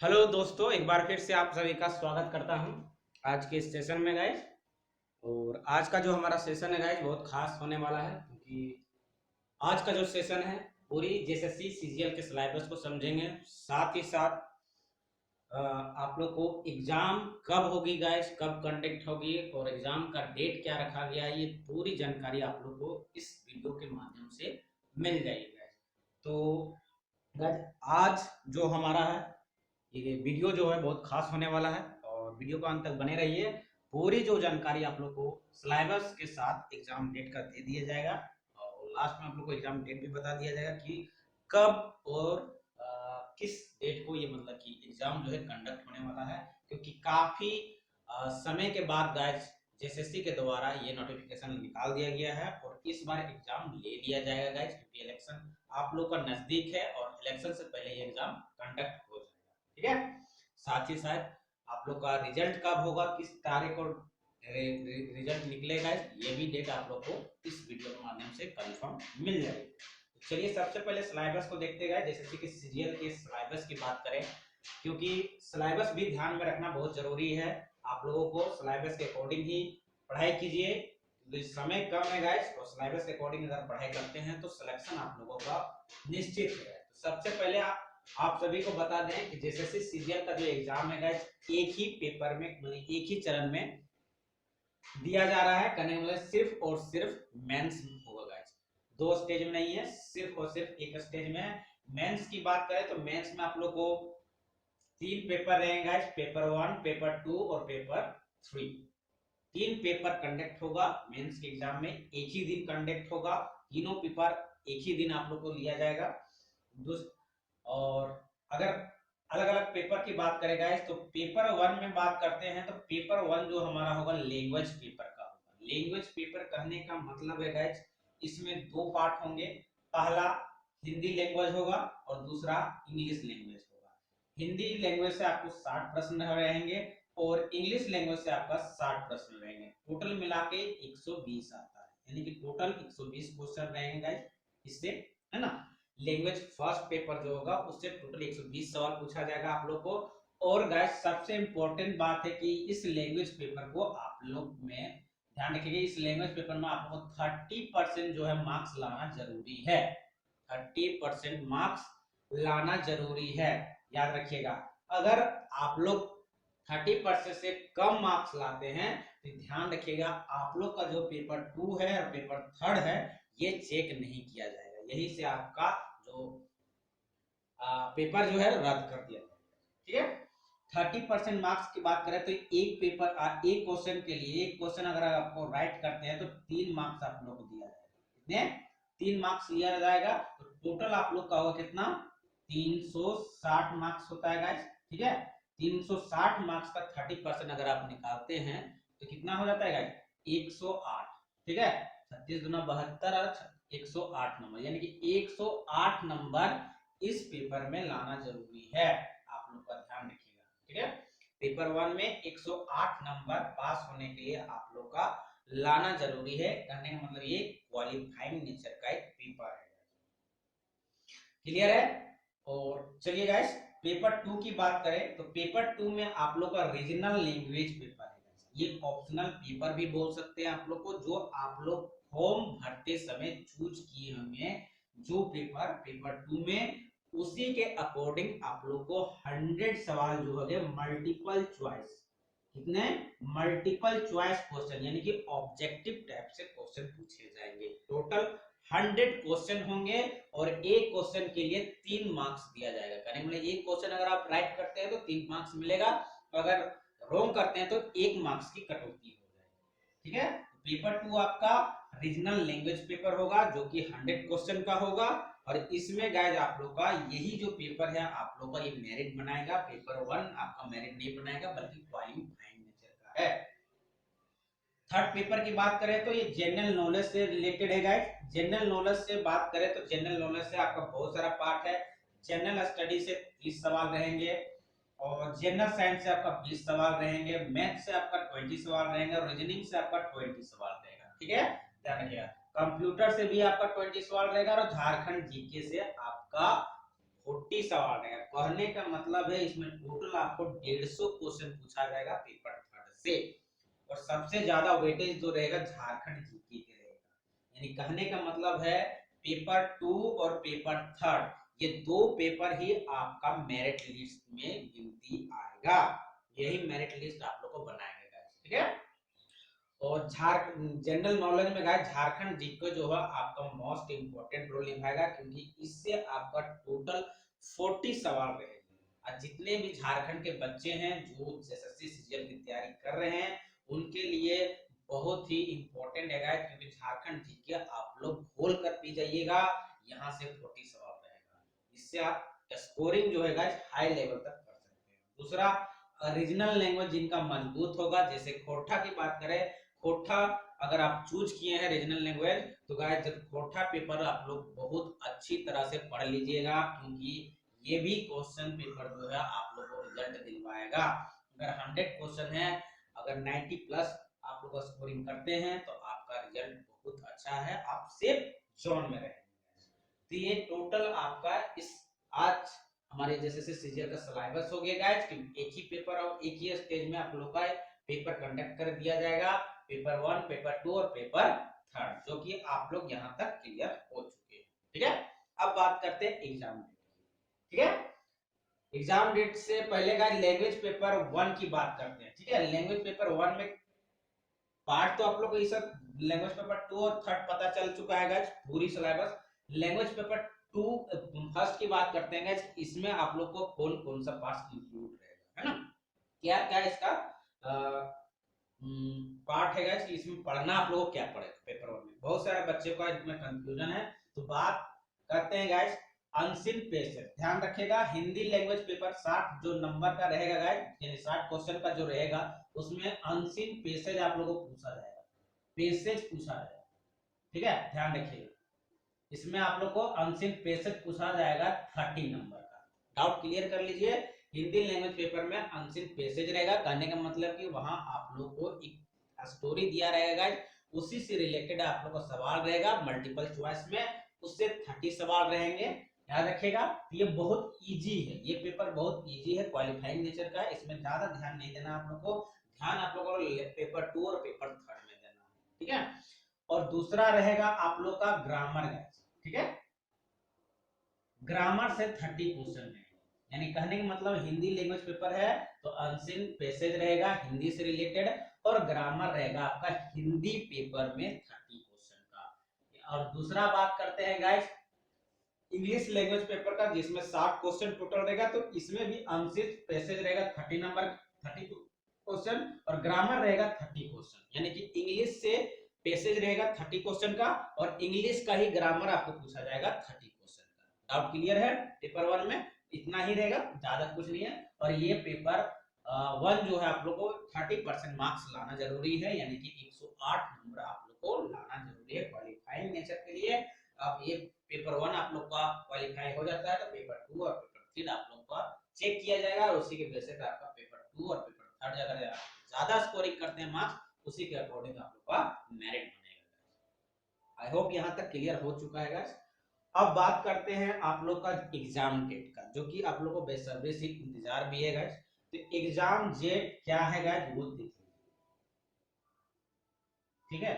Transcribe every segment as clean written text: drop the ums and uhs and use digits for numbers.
Hello दोस्तों, एक बार फिर से आप सभी का स्वागत करता हूं आज के इस सेशन में गाइज। और आज का जो हमारा सेशन है गाइज बहुत खास होने वाला है, क्योंकि आज का जो सेशन है पूरी जेएसएससी सीजीएल के सिलेबस को समझेंगे। साथ ही साथ आप लोग को एग्जाम कब होगी गाइज, कब कंडक्ट होगी और एग्जाम का डेट क्या रखा गया है, ये पूरी जानकारी आप लोग को इस वीडियो के माध्यम से मिल जाएगी गाइज। तो गाइज आज जो हमारा है ये वीडियो जो है बहुत खास होने वाला है और वीडियो को अंत तक बने रहिए। पूरी जो जानकारी आप लोग को सिलेबस के साथ एग्जाम डेट का दे दिया जाएगा और लास्ट में आप लोग को एग्जाम डेट भी बता दिया जाएगा कि कब और किस डेट को ये मतलब कि एग्जाम जो है कंडक्ट होने वाला है। क्योंकि काफी समय के बाद गाइस जेएसएससी के द्वारा ये नोटिफिकेशन निकाल दिया गया है और इस बार एग्जाम ले लिया जाएगा गाइस, क्योंकि इलेक्शन आप लोग का नजदीक है और इलेक्शन से पहले ये एग्जाम कंडक्ट हो जाएगा। ठीक है। साथ ही साथ आप लोग का रिजल्ट कब होगा, किस तारीख को रिजल्ट निकलेगा, ये भी डेट आप लोग को इस वीडियो के माध्यम से कंफर्म मिल जाएगी। तो चलिए सबसे पहले सिलेबस को देखते गए। जैसे कि सीजीएल के सिलेबस की बात करें, क्योंकि सिलेबस भी ध्यान में रखना बहुत जरूरी है। आप लोगों को सिलेबस के अकॉर्डिंग ही पढ़ाई कीजिए, क्योंकि समय कम है गाइस और सिलेबस के अकॉर्डिंग अगर पढ़ाई करते हैं तो सिलेक्शन आप लोगों का निश्चित है। तो सबसे पहले आप सभी को बता दें कि जेएसएससी सीजीएल का जो एग्जाम है गाइस एक ही पेपर में एक ही चरण में दिया जा रहा है। कहने का मतलब सिर्फ और सिर्फ मेंस होगा गाइस, दो स्टेज में नहीं है, सिर्फ और सिर्फ एक स्टेज में। मेंस की बात करें तो मेंस में आप लोग को 3 पेपर रहेंगे गाइस, पेपर 1, पेपर 2 और पेपर 3। 3 पेपर कंडक्ट होगा मेंस के एग्जाम में, एक ही दिन कंडक्ट होगा। तीनों पेपर एक ही दिन आप लोग को लिया जाएगा। और अगर अलग अलग पेपर की बात करें गाइस तो पेपर 1 में बात करते हैं तो पेपर 1 जो हमारा होगा लैंग्वेज पेपर का होगा। लैंग्वेज पेपर कहने का मतलब है गाइस इसमें 2 पार्ट होंगे। पहला हिंदी लैंग्वेज होगा और दूसरा इंग्लिश लैंग्वेज होगा। हिंदी लैंग्वेज से आपको 60 प्रश्न रहेंगे और इंग्लिश लैंग्वेज से आपका 60 प्रश्न रहेंगे। टोटल मिला के 120 आता है, यानी कि टोटल 120 क्वेश्चन रहेंगे गाइस इससे, है ना। लैंग्वेज फर्स्ट पेपर जो होगा उससे टोटल 120 सवाल पूछा जाएगा आप लोग को। और गाइस सबसे इंपॉर्टेंट बात है कि इस लैंग्वेज पेपर को आप लोग में ध्यान रखिएगा, इस लैंग्वेज पेपर में आप लोग को 30% जो है मार्क्स लाना जरूरी है। 30% मार्क्स लाना जरूरी है, याद रखिएगा। अगर आप लोग 30% से कम मार्क्स लाते हैं तो ध्यान रखिएगा आप लोग का जो पेपर 2 है और पेपर 3 है ये चेक नहीं किया जाएगा, यही से आपका जो पेपर जो है रद्द कर दिया जाएगा। ठीक है। 30% मार्क्स की बात करें तो एक पेपर एक क्वेश्चन के लिए, एक क्वेश्चन अगर आपको राइट करते हैं तो 3 मार्क्स आप लोग को दिया जाएगा। कितने 3 मार्क्स लिया जाएगा, तो टोटल आप लोग का होगा कितना 360 मार्क्स होता है गाइस। ठीक है। 360 मार्क्स का 30% अगर आप निकालते हैं तो कितना हो जाता है गाइस 108। ठीक है। 36 गुना 72 और 108 नंबर, यानी कि 108 नंबर इस पेपर में लाना जरूरी है, आप लोग का ध्यान रखिएगा। ठीक है। पेपर 1 में 108 नंबर पास होने के लिए आप लोग का लाना जरूरी है। कहने का मतलब ये क्वालिफाइंग नेचर का एक पेपर है। क्लियर है। और चलिए गाइस पेपर 2 की बात करें तो पेपर 2 में आप लोग का रीजनल लैंग्वेज पेपर है। ये ऑप्शनल पेपर भी बोल सकते हैं आप लोग को, जो आप लोग फॉर्म भरते समय चूज किए होंगे जो पेपर 2 में, उसी के अकॉर्डिंग आप लोग को 100 सवाल जो होंगे मल्टीपल चॉइस, कितने मल्टीपल चॉइस क्वेश्चन यानी कि ऑब्जेक्टिव टाइप से क्वेश्चन पूछे जाएंगे। टोटल 100 क्वेश्चन होंगे और एक क्वेश्चन के लिए 3 मार्क्स दिया जाएगा। कहने मतलब एक क्वेश्चन अगर आप राइट करते हैं तो 3 मार्क्स मिलेगा, अगर रॉन्ग करते हैं तो 1 मार्क्स की कटौती हो जाएगी। ठीक है। पेपर 2 आपका रीजनल लैंग्वेज पेपर होगा जो कि 100 क्वेश्चन का होगा और इसमें गाइस आप लोग का यही जो पेपर है आप लोग का ये मेरिट बनाएगा। पेपर 1 आपका मेरिट नहीं बनाएगा बल्कि क्वालिफाइंग नेचर का है। थर्ड पेपर की बात करें तो ये जनरल नॉलेज से रिलेटेड है गाइस। जनरल नॉलेज से बात करें तो जनरल नॉलेज से आपका बहुत सारा पार्ट है। जनरल स्टडी से 30 सवाल रहेंगे और जनरल साइंस से आपका 20 सवाल रहेंगे, मैथ से आपका 20 सवाल रहेंगे और रीजनिंग से आपका 20 सवाल रहेगा। ठीक है, ध्यान रखिएगा। कंप्यूटर से भी आपका 20 सवाल रहेगा और झारखंड जीके से आपका 40 सवाल रहेगा। कहने का मतलब है इसमें टोटल आपको 150 क्वेश्चन पूछा जाएगा पेपर थर्ड से, और सबसे ज्यादा वेटेज जो रहेगा झारखंड जीके के रहेगा। यानी कहने का मतलब है पेपर 2 और पेपर थर्ड ये दो पेपर ही आपका मेरिट लिस्ट में गिनती आएगा। यही मेरिट लिस्ट आप लोग को बनाएगा, ठीक है। और जनरल नॉलेज में गाइस झारखंड जीके जो है आपका मोस्ट इंपोर्टेंट रोल निभाएगा, क्योंकि इससे आपका टोटल 40 सवाल रहेंगे। और जितने भी झारखंड के बच्चे हैं जो एसएससी सीजीएल की तैयारी कर रहे हैं उनके लिए बहुत ही इंपॉर्टेंट है गाइस, क्योंकि झारखंड जीके आप लोग खोल कर पी जाइएगा, यहाँ से 40 सवाल रहेगा। इससे आप स्कोरिंग जो है गाइस हाई लेवल तक कर सकते हैं। दूसरा रीजनल लैंग्वेज जिनका मजबूत होगा, जैसे खोरठा की बात करें, खोरठा अगर आप चूज किए हैं रीजनल लैंग्वेज तो गाइस खोरठा पेपर आप लोग बहुत अच्छी तरह से पढ़ लीजिएगा, क्योंकि ये भी क्वेश्चन पेपर जो है आप लोग को रिजल्ट दिलवाएगा। अगर 100 क्वेश्चन है, अगर 90 प्लस आप लोग स्कोरिंग करते हैं तो आपका रिजल्ट बहुत अच्छा है, आप सेफ जोन में रहेंगे। तो ये टोटल आपका इस आज हमारे जैसे सीजीएल का सिलेबस हो गया गाइस कि एक ही पेपर और एक ही स्टेज में आप लोग का पेपर कंडक्ट कर दिया जाएगा, पेपर 1, पेपर 2 और पेपर थर्ड, जो कि आप लोग यहाँ तक क्लियर हो चुके हैं, ठीक है। अब बात करते हैं एग्जाम डेट, ठीक है। एग्जाम डेट से पहले का लैंग्वेज पेपर 1 की बात करते हैं, ठीक है। लैंग्वेज पेपर 1 में पार्ट तो आप लोग को ये सब लैंग्वेज पेपर 2 और थर्ड पता चल चुका है गाइस, पूरी सिलेबस। लैंग्वेज पेपर 2 फर्स्ट की बात करते हैं गाइस, इसमें आप लोग को कौन कौन सा पार्ट इंक्लूड रहेगा, है ना। क्या क्या इसका पार्ट है गाइस, इसमें पढ़ना आप लोगों को क्या पड़ेगा पेपर 1 में, बहुत सारे बच्चे का इसमें कंफ्यूजन है। तो बात करते हैं गाइस अनसीन पेसेज, ध्यान रखिएगा हिंदी लैंग्वेज पेपर 60 जो नंबर का रहेगा गाइस, यानी 60 क्वेश्चन का जो रहेगा उसमें अनसीन पेसेज आप लोगों को पूछा जाएगा, पेसेज पूछा जाएगा, ठीक है, ध्यान रखिएगा। इसमें आप लोग को अनसीन पेसेज पूछा जाएगा 30 नंबर का, डाउट क्लियर कर लीजिए। हिंदी लैंग्वेज पेपर में अनसीन पेसेज रहेगा, कहने का मतलब कि वहां आप लोग को एक स्टोरी दिया रहेगा, उसी से रिलेटेड आप लोग को सवाल रहेगा मल्टीपल चॉइस में, उससे 30 सवाल रहेंगे, याद रखिएगा। ये बहुत इजी है, ये पेपर बहुत इजी है, क्वालिफाइंग नेचर का है, इसमें ज्यादा ध्यान नहीं देना आप लोग को, ध्यान आप लोग को पेपर 2 और पेपर 3 में देना है, ठीक है। और दूसरा रहेगा आप लोग का ग्रामर, ठीक है। ग्रामर से 30 क्वेश्चन है, यानी कहने का मतलब हिंदी लैंग्वेज पेपर है तो अनसीन पैसेज रहेगा हिंदी से रिलेटेड, और ग्रामर रहेगा आपका हिंदी पेपर में 30 क्वेश्चन का। और दूसरा बात करते हैं गाइस इंग्लिश लैंग्वेज पेपर का, जिसमें 60 क्वेश्चन टोटल रहेगा, तो इसमें भी अनसीन पैसेज रहेगा 30 नंबर 30 क्वेश्चन, और ग्रामर रहेगा 30 क्वेश्चन, यानी कि इंग्लिश से पैसेज रहेगा 30 क्वेश्चन का, और इंग्लिश का ही ग्रामर आपको पूछा जाएगा 30 क्वेश्चन का। डाउट क्लियर है, पेपर 1 में इतना ही रहेगा, ज्यादा कुछ नहीं है। और ये पेपर 1 जो है आप लोग को 30% मार्क्स लाना जरूरी है, यानी कि 108 नंबर आप लोग को लाना जरूरी है क्वालिफाइंग नेचर के लिए। अब ये पेपर 1 आप लोग का क्वालिफाई हो जाता है तो पेपर 2 और पेपर 3 आप लोग का चेक किया जाएगा, और उसी के बेसिस पे आपका पेपर 2 और पेपर 3 अगर ज्यादा स्कोरिंग करते हैं मार्क्स उसी के अकॉर्डिंग आप लोग का मेरिट बनेगा। आई होप यहाँ तक क्लियर हो चुका है गाइस। अब बात करते हैं आप लोग का एग्जाम डेट का, जो कि आप लोग को बेसब्री से इंतजार भी है गाइस। तो एग्जाम डेट क्या है गाइस वो देखिए, ठीक है।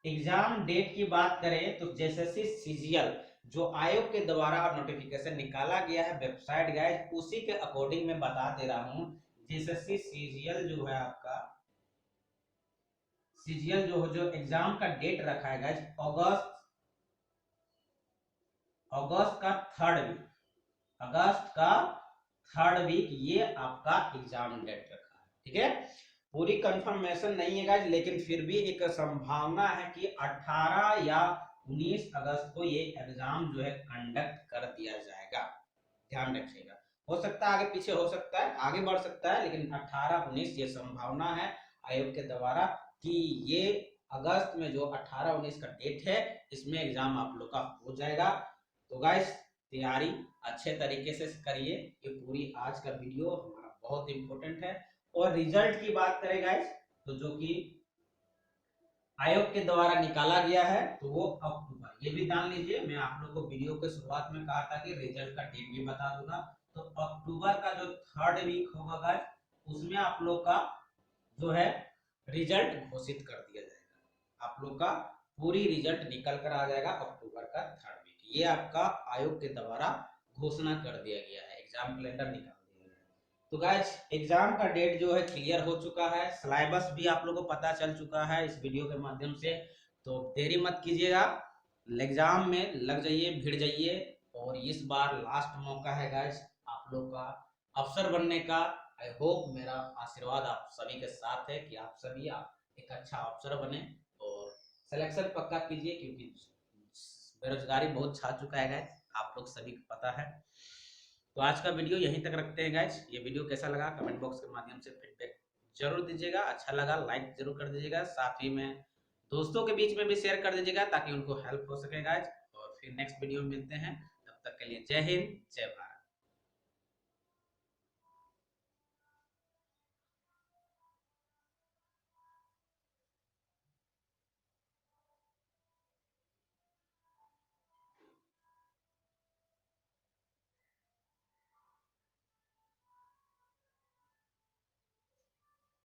एग्जाम डेट की बात करें तो जैसे सीजीएल जो आयोग के द्वारा नोटिफिकेशन निकाला गया है वेबसाइट गाइस, उसी के अकॉर्डिंग मैं बता दे रहा हूं। जैसे सीजीएल जो है आपका सीजीएल जो एग्जाम का डेट रखा है गाइस अगस्त का 3rd वीक, अगस्त का 3rd वीक ये आपका एग्जाम डेट रखा है, ठीक है। पूरी कंफर्मेशन नहीं है गाइस, लेकिन फिर भी एक संभावना है कि 18 या 19 अगस्त को ये एग्जाम जो है कंडक्ट कर दिया जाएगा, ध्यान रखिएगा। हो सकता है आगे पीछे हो सकता है, आगे बढ़ सकता है, लेकिन 18-19 ये संभावना है आयोग के द्वारा कि ये अगस्त में जो 18-19 का डेट है इसमें एग्जाम आप लोग का हो जाएगा। तो गाइस तैयारी अच्छे तरीके से करिए, ये पूरी आज का वीडियो हमारा बहुत इंपॉर्टेंट है। और रिजल्ट की बात करें गाइस तो जो कि आयोग के द्वारा निकाला गया है तो वो अक्टूबर ये भी जान लीजिए, मैं आप लोग को वीडियो के शुरुआत में कहा था कि रिजल्ट का डेट भी बता दूंगा। तो अक्टूबर का जो 3rd वीक होगा गाइस, उसमें आप लोग का जो है रिजल्ट घोषित कर दिया जाएगा। आप लोग का पूरी रिजल्ट निकल कर आ जाएगा अक्टूबर का 3rd वीक। ये आपका आयोग के द्वारा घोषणा कर दिया गया है, एग्जाम कैलेंडर निकाल दिया गया है। तो गाइस एग्जाम का डेट जो है क्लियर हो चुका है, सिलेबस भी आप लोगों को पता चल चुका है इस वीडियो के माध्यम से। तो देरी मत कीजिएगा, एग्जाम में लग जाइए, भिड़ जाइए। और इस बार लास्ट मौका है गाइस आप लोग का अफसर बनने का। आई होप मेरा आशीर्वाद आप सभी के साथ है कि आप सभी एक अच्छा अफसर बने और सिलेक्शन पक्का कीजिए, क्योंकि बेरोजगारी बहुत छा चुका है गाइस, आप लोग सभी को पता है। तो आज का वीडियो यहीं तक रखते हैं गाइस। ये वीडियो कैसा लगा कमेंट बॉक्स के माध्यम से फीडबैक जरूर दीजिएगा। अच्छा लगा लाइक जरूर कर दीजिएगा, साथ ही में दोस्तों के बीच में भी शेयर कर दीजिएगा ताकि उनको हेल्प हो सके गाइस। और फिर नेक्स्ट वीडियो में मिलते हैं, तब तक के लिए जय हिंद जय भारत।